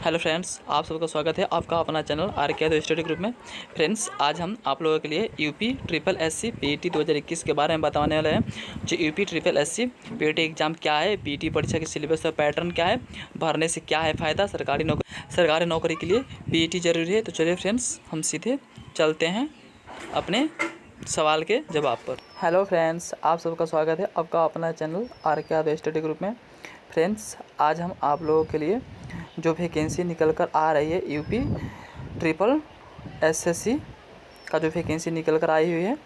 Hello friends, आप सबका स्वागत है आपका अपना चैनल आर के स्टडी ग्रुप में। फ्रेंड्स, आज हम आप लोगों के लिए यूपी ट्रिपल एससी पीईटी 2021 के बारे में बताने वाले हैं। जो UP triple SC PET exam क्या है, पीईटी परीक्षा के सिलेबस और पैटर्न क्या है, भरने से क्या है फ़ायदा, सरकारी नौकरी के लिए पीईटी ज़रूरी है। तो चलिए फ्रेंड्स, हम सीधे चलते हैं अपने सवाल के जवाब पर। हेलो फ्रेंड्स, आप सबका स्वागत है आपका अपना चैनल आर के स्टडी ग्रुप में। फ्रेंड्स, आज हम आप लोगों के लिए जो वैकेंसी निकल कर आ रही है यूपी ट्रिपल एसएससी का जो वैकेंसी निकल कर आई हुई है,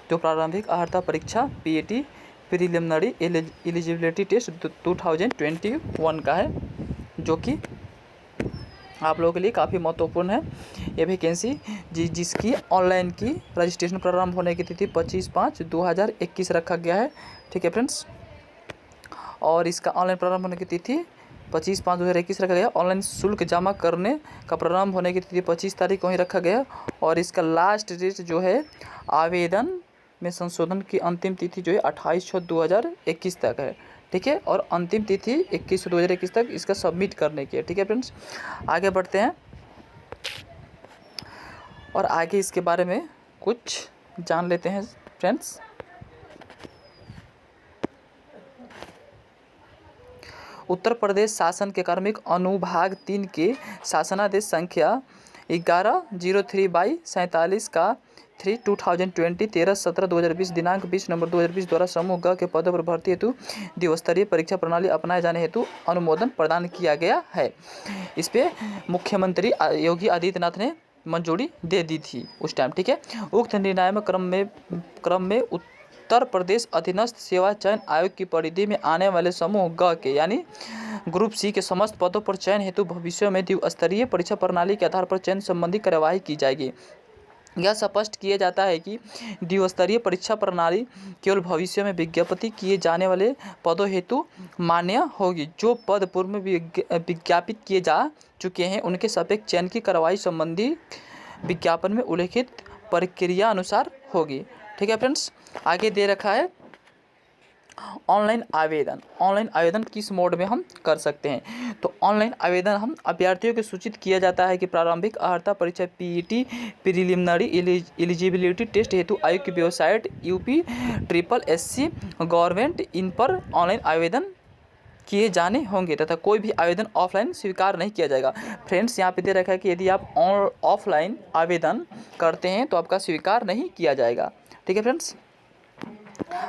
जो प्रारंभिक अर्हता परीक्षा पीईटी प्रीलिमिनरी एलिजिबिलिटी टेस्ट 2021 का है, जो कि आप लोगों के लिए काफ़ी महत्वपूर्ण है। ये वैकेंसी जिसकी ऑनलाइन की रजिस्ट्रेशन प्रारंभ होने की तिथि 25/5/2021 रखा गया है। ठीक है फ्रेंड्स, और इसका ऑनलाइन प्रारंभ होने की तिथि 25/5/2021 रखा गया। ऑनलाइन शुल्क जमा करने का प्रारंभ होने की तिथि 25 तारीख को ही रखा गया। और इसका लास्ट डेट जो है आवेदन में संशोधन की अंतिम तिथि जो है 28/6/2021 तक है। ठीक है, और अंतिम तिथि 21/6/2021 तक इसका सबमिट करने की है। ठीक है फ्रेंड्स, आगे बढ़ते हैं और आगे इसके बारे में कुछ जान लेते हैं फ्रेंड्स। उत्तर प्रदेश शासन के कार्मिक अनुभाग 3 के शासनादेश संख्या 1103/47 का 2020 13/17/2020 दिनांक 20 नवंबर 2020 द्वारा समूह ग के पदों पर भर्ती हेतु द्विस्तरीय परीक्षा प्रणाली अपनाए जाने हेतु अनुमोदन प्रदान किया गया है। इस पे मुख्यमंत्री योगी आदित्यनाथ ने मंजूरी दे दी थी उस टाइम। ठीक है, उक्त निर्णायक क्रम में उत्तर प्रदेश अधीनस्थ सेवा चयन आयोग की परिधि में आने वाले समूह ग के यानी ग्रुप सी के समस्त पदों पर चयन हेतु भविष्य में द्विस्तरीय परीक्षा प्रणाली के आधार पर चयन संबंधी कार्यवाही की जाएगी। यह स्पष्ट किया जाता है कि द्विस्तरीय परीक्षा प्रणाली केवल भविष्य में विज्ञापित किए जाने वाले पदों हेतु मान्य होगी। जो पद पूर्व में विज्ञापित किए जा चुके हैं उनके सापेक्ष चयन की कार्यवाही संबंधी विज्ञापन में उल्लिखित प्रक्रिया अनुसार होगी। ठीक है फ्रेंड्स, आगे दे रखा है ऑनलाइन आवेदन। ऑनलाइन आवेदन किस मोड में हम कर सकते हैं? तो ऑनलाइन आवेदन हम अभ्यर्थियों को सूचित किया जाता है कि प्रारंभिक अर्हता परीक्षा पीईटी प्रीलिमिनरी एलिजिबिलिटी टेस्ट हेतु आयोग की website UP triple SC government in पर ऑनलाइन आवेदन किए जाने होंगे तथा कोई भी आवेदन ऑफलाइन स्वीकार नहीं किया जाएगा। फ्रेंड्स, यहाँ पे दे रखा है कि यदि आप ऑफलाइन आवेदन करते हैं तो आपका स्वीकार नहीं किया जाएगा। ठीक है फ्रेंड्स,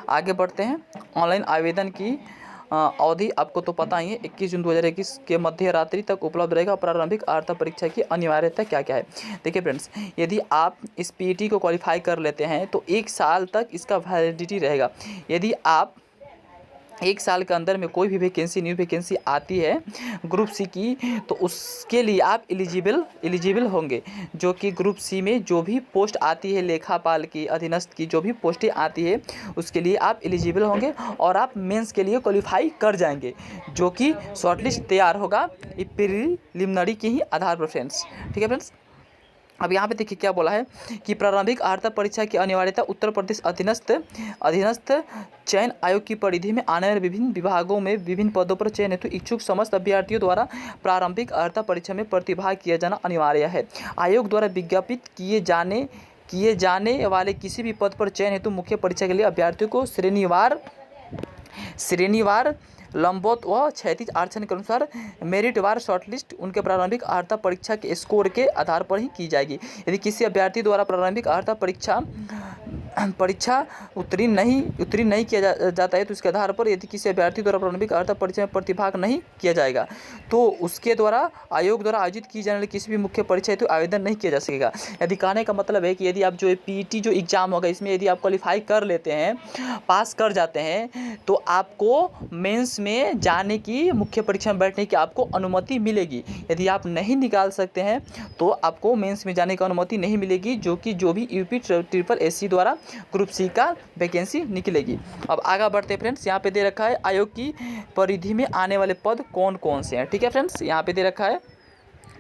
आगे बढ़ते हैं। ऑनलाइन आवेदन की अवधि आपको तो पता ही है, 21 जून 2021 के मध्य रात्रि तक उपलब्ध रहेगा। प्रारंभिक अर्हता परीक्षा की अनिवार्यता क्या क्या है? देखिए फ्रेंड्स, यदि आप इस पीईटी को क्वालिफाई कर लेते हैं तो 1 साल तक इसका वैलिडिटी रहेगा। यदि आप 1 साल के अंदर में कोई भी न्यू वैकेंसी आती है ग्रुप सी की, तो उसके लिए आप एलिजिबल होंगे। जो कि ग्रुप सी में जो भी पोस्ट आती है लेखापाल की अधीनस्थ की जो भी पोस्टें आती है उसके लिए आप एलिजिबल होंगे और आप मेंस के लिए क्वालिफाई कर जाएंगे, जो कि शॉर्टलिस्ट तैयार होगा प्रीलिमिनरी के ही आधार पर फ्रेंड्स। ठीक है फ्रेंड्स, अब यहाँ पे देखिए क्या बोला है कि प्रारंभिक अर्हता परीक्षा की अनिवार्यता उत्तर प्रदेश अधीनस्थ चयन आयोग की परिधि में आने वाले विभिन्न विभागों में विभिन्न पदों पर चयन हेतु इच्छुक समस्त अभ्यर्थियों द्वारा प्रारंभिक अर्हता परीक्षा में प्रतिभाग किया जाना अनिवार्य है। आयोग द्वारा विज्ञापित किए जाने वाले किसी भी पद पर चयन हेतु मुख्य परीक्षा के लिए अभ्यर्थियों को श्रेणीवार लंबवत व क्षैतिज आरक्षण के अनुसार मेरिटवार शॉर्टलिस्ट उनके प्रारंभिक अर्हता परीक्षा के स्कोर के आधार पर ही की जाएगी। यदि किसी अभ्यर्थी द्वारा प्रारंभिक अर्हता परीक्षा उत्तीर्ण नहीं किया जाता है तो इसके आधार पर यदि किसी अभ्यर्थी द्वारा प्रारंभिक अर्हता परीक्षा में प्रतिभाग नहीं किया जाएगा तो उसके द्वारा आयोग द्वारा आयोजित की जाने वाली किसी भी मुख्य परीक्षा हेतु आवेदन नहीं किया जा सकेगा। यदि कहने का मतलब है कि यदि आप जो पीईटी जो एग्ज़ाम होगा इसमें यदि आप क्वालिफाई कर लेते हैं, पास कर जाते हैं, तो आपको मेंस में जाने की मुख्य परीक्षा में बैठने की आपको अनुमति मिलेगी। यदि आप नहीं निकाल सकते हैं तो आपको मेंस में जाने की अनुमति नहीं मिलेगी, जो भी यूपी ट्रिपल एससी द्वारा ग्रुप सी का वैकेंसी निकलेगी। अब आगे बढ़ते हैं फ्रेंड्स, यहाँ पे दे रखा है आयोग की परिधि में आने वाले पद कौन कौन से हैं। ठीक है फ्रेंड्स, यहाँ पे दे रखा है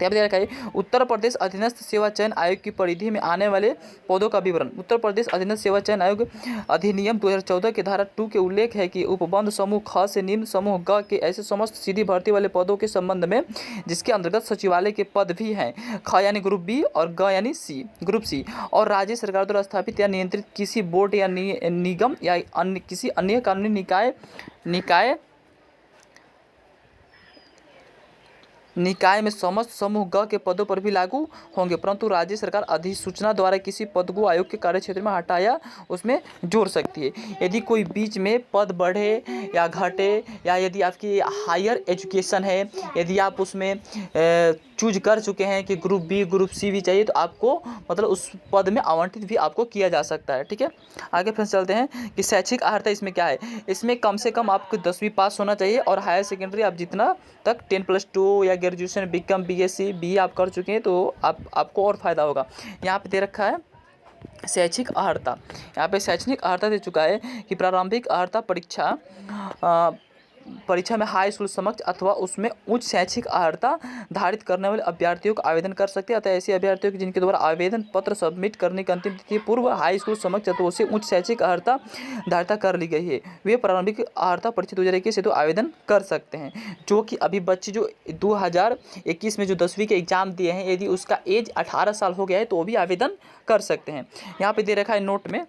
यहाँ पे दे रखा है उत्तर प्रदेश अधीनस्थ सेवा चयन आयोग की परिधि में आने वाले पदों का विवरण। उत्तर प्रदेश अधीनस्थ सेवा चयन आयोग अधिनियम 2014 के धारा 2 के उल्लेख है कि उपबंध समूह ख से निम्न समूह ग के ऐसे समस्त सीधी भर्ती वाले पदों के संबंध में जिसके अंतर्गत सचिवालय के पद भी हैं, ख यानी ग्रुप बी और ग यानी सी ग्रुप सी, और राज्य सरकार द्वारा स्थापित या नियंत्रित किसी बोर्ड या निगम या अन्य किसी अन्य कानूनी निकाय में समस्त समूह ग के पदों पर भी लागू होंगे, परंतु राज्य सरकार अधिसूचना द्वारा किसी पद को आयोग के कार्यक्षेत्र में हटा या उसमें जोड़ सकती है। यदि कोई बीच में पद बढ़े या घटे, या यदि आपकी हायर एजुकेशन है, यदि आप उसमें चूज कर चुके हैं कि ग्रुप बी ग्रुप सी भी चाहिए, तो आपको मतलब उस पद में आवंटित भी आपको किया जा सकता है। ठीक है, आगे फिर चलते हैं कि शैक्षिक अर्हता इसमें क्या है। इसमें कम से कम आपको 10वीं पास होना चाहिए और हायर सेकेंडरी आप जितना तक 10+2 या ग्रेजुएशन बीकॉम बीएससी बी आप कर चुके हैं तो आपको और फायदा होगा। यहाँ पे दे रखा है शैक्षिक अर्हता। यहाँ पे शैक्षणिक अर्हता दे चुका है कि प्रारंभिक अर्हता परीक्षा में हाई स्कूल समक्ष अथवा उसमें उच्च शैक्षिक अर्हता धारित करने वाले अभ्यर्थियों को आवेदन कर सकते हैं, अतः ऐसे अभ्यर्थियों की जिनके द्वारा आवेदन पत्र सबमिट करने की अंतिम तिथि पूर्व हाई स्कूल समक्ष अथवा उससे उच्च शैक्षिक अर्हता धारिता कर ली गई है, वे प्रारंभिक अर्हता परीक्षा 2021 से तो आवेदन कर सकते हैं। जो कि अभी बच्चे जो 2021 में जो 10वीं के एग्जाम दिए हैं, यदि उसका एज 18 साल हो गया है तो वो भी आवेदन कर सकते हैं। यहाँ पे दे रखा है नोट में,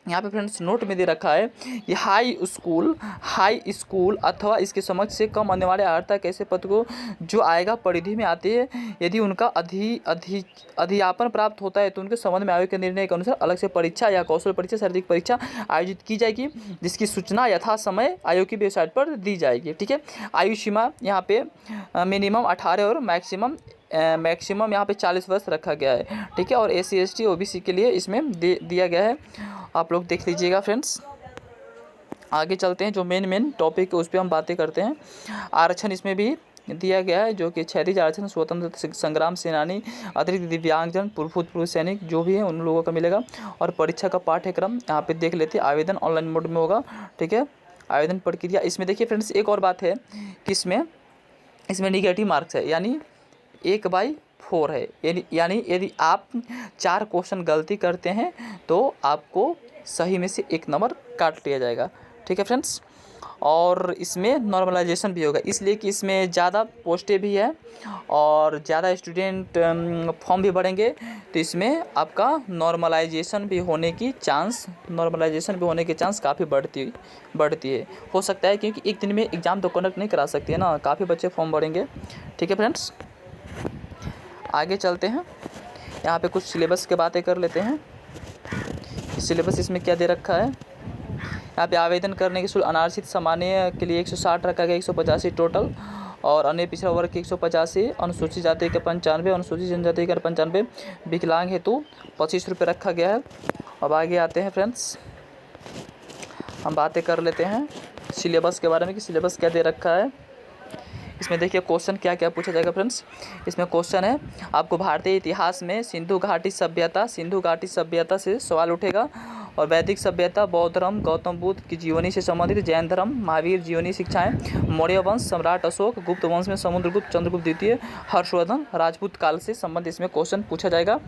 यहाँ पे फ्रेंड्स नोट में दे रखा है कि हाई स्कूल अथवा इसके समक्ष से कम आने वाले अर्हता कैसे पद को जो आएगा परिधि में आते हैं, यदि उनका अध्यापन प्राप्त होता है तो उनके संबंध में आयोग के निर्णय के अनुसार अलग से परीक्षा या कौशल परीक्षा शारीरिक परीक्षा आयोजित की जाएगी, जिसकी सूचना यथा समय आयोग की वेबसाइट पर दी जाएगी। ठीक है, आयु सीमा यहाँ पे मिनिमम 18 और मैक्सिमम यहाँ पे 40 वर्ष रखा गया है। ठीक है, और SC ST OBC के लिए इसमें दिया गया है, आप लोग देख लीजिएगा फ्रेंड्स। आगे चलते हैं, जो मेन टॉपिक है उस पर हम बातें करते हैं। आरक्षण इसमें भी दिया गया है, जो कि क्षैतिज आरक्षण स्वतंत्रता संग्राम सेनानी, अतिरिक्त दिव्यांगजन, भूतपूर्व सैनिक जो भी है उन लोगों का मिलेगा। और परीक्षा का पाठ्यक्रम यहाँ पे देख लेते हैं, आवेदन ऑनलाइन मोड में होगा। ठीक है, आवेदन प्रक्रिया इसमें देखिए फ्रेंड्स, एक और बात है कि इसमें निगेटिव मार्क्स है, यानी 1/4 है, यानी यदि आप 4 क्वेश्चन गलती करते हैं तो आपको सही में से 1 नंबर काट लिया जाएगा। ठीक है फ्रेंड्स, और इसमें नॉर्मलाइजेशन भी होगा, इसलिए कि इसमें ज़्यादा पोस्टें भी है और ज़्यादा स्टूडेंट फॉर्म भी भरेंगे, तो इसमें आपका नॉर्मलाइजेशन भी होने की चांस काफ़ी बढ़ती है। हो सकता है क्योंकि एक दिन में एग्ज़ाम तो कंडक्ट नहीं करा सकती है ना, काफ़ी बच्चे फॉर्म भरेंगे। ठीक है फ्रेंड्स, आगे चलते हैं, यहाँ पे कुछ सिलेबस की बातें कर लेते हैं। सिलेबस इसमें क्या दे रखा है, यहाँ पे आवेदन करने के शुल्क अनारक्षित सामान्य के लिए 160 रखा गया, 185 टोटल, और अन्य पिछड़ा वर्ग के 185, अनुसूचित जाति के 95, अनुसूचित जनजाति के 95, विकलांग हेतु 25 रुपये रखा गया है। अब आगे आते हैं फ्रेंड्स, हम बातें कर लेते हैं सिलेबस के बारे में कि सिलेबस क्या दे रखा है। इसमें देखिए क्वेश्चन क्या क्या पूछा जाएगा फ्रेंड्स। इसमें क्वेश्चन है आपको भारतीय इतिहास में सिंधु घाटी सभ्यता से सवाल उठेगा, और वैदिक सभ्यता, बौद्ध धर्म, गौतम बुद्ध की जीवनी से संबंधित, जैन धर्म, महावीर जीवनी शिक्षाएं, मौर्य वंश, सम्राट अशोक, गुप्त वंश में समुद्रगुप्त, चंद्रगुप्त द्वितीय, हर्षवर्धन, राजपूत काल से संबंधित इसमें क्वेश्चन पूछा जाएगा,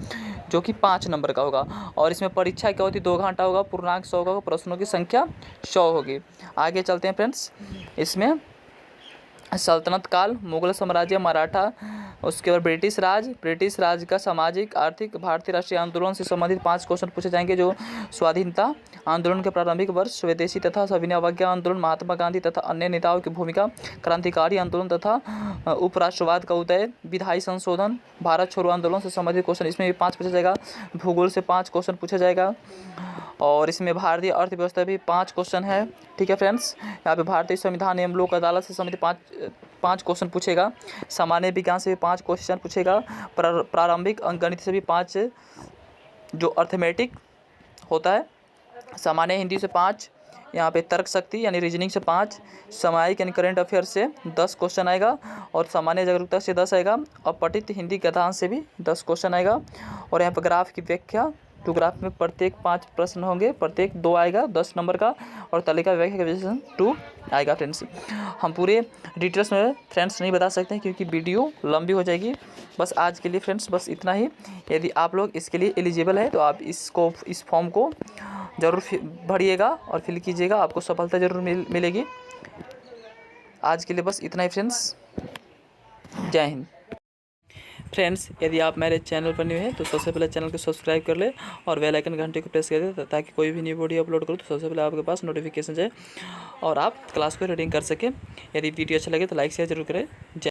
जो कि 5 नंबर का होगा। और इसमें परीक्षा क्या होती है, 2 घंटा होगा, पूर्णांक 100 होगा, प्रश्नों की संख्या 100 होगी। आगे चलते हैं फ्रेंड्स, इसमें सल्तनत काल, मुगल साम्राज्य, मराठा, उसके बाद ब्रिटिश राज का सामाजिक आर्थिक, भारतीय राष्ट्रीय आंदोलन से संबंधित 5 क्वेश्चन पूछे जाएंगे, जो स्वाधीनता आंदोलन के प्रारंभिक वर्ष, स्वदेशी तथा सविनय अवज्ञा आंदोलन, महात्मा गांधी तथा अन्य नेताओं की भूमिका, क्रांतिकारी आंदोलन तथा उपराष्ट्रवाद का उदय, विधायी संशोधन, भारत छोड़ो आंदोलन से संबंधित क्वेश्चन इसमें भी 5 पूछा जाएगा। भूगोल से 5 क्वेश्चन पूछा जाएगा, और इसमें भारतीय अर्थव्यवस्था भी 5 क्वेश्चन है। ठीक है फ्रेंड्स, यहाँ पे भारतीय संविधान एवं लोक अदालत से संबंधित 5 क्वेश्चन पूछेगा, सामान्य विज्ञान से भी 5 क्वेश्चन पूछेगा, प्रारंभिक अंकगणित से भी 5, जो अर्थमेटिक होता है, सामान्य हिंदी से 5, यहाँ पे तर्क शक्ति यानी रीजनिंग से 5, सामायिक यानी करंट अफेयर से 10 क्वेश्चन आएगा, और सामान्य जागरूकता से 10 आएगा, अपठित हिंदी गद्यांश से भी 10 क्वेश्चन आएगा, और यहाँ पर ग्राफ की व्याख्या टू ग्राफ में प्रत्येक 5 प्रश्न होंगे, प्रत्येक 2 आएगा 10 नंबर का, और तालिका व्याख्या का विश्लेषण 2 आएगा फ्रेंड्स। हम पूरे डिटेल्स में फ्रेंड्स नहीं बता सकते हैं क्योंकि वीडियो लंबी हो जाएगी। बस आज के लिए फ्रेंड्स बस इतना ही। यदि आप लोग इसके लिए एलिजिबल है तो आप इस फॉर्म को ज़रूर भरिएगा और फिल कीजिएगा, आपको सफलता ज़रूर मिलेगी। आज के लिए बस इतना ही फ्रेंड्स, जय हिंद। फ्रेंड्स, यदि आप मेरे चैनल पर न्यू हैं तो सबसे पहले चैनल को सब्सक्राइब कर ले और बेल आइकन घंटे को प्रेस कर दे ताकि कोई भी न्यू वीडियो अपलोड करूँ तो सबसे पहले आपके पास नोटिफिकेशन जाए और आप क्लास को रीडिंग कर सकें। यदि वीडियो अच्छा लगे तो लाइक शेयर जरूर करें।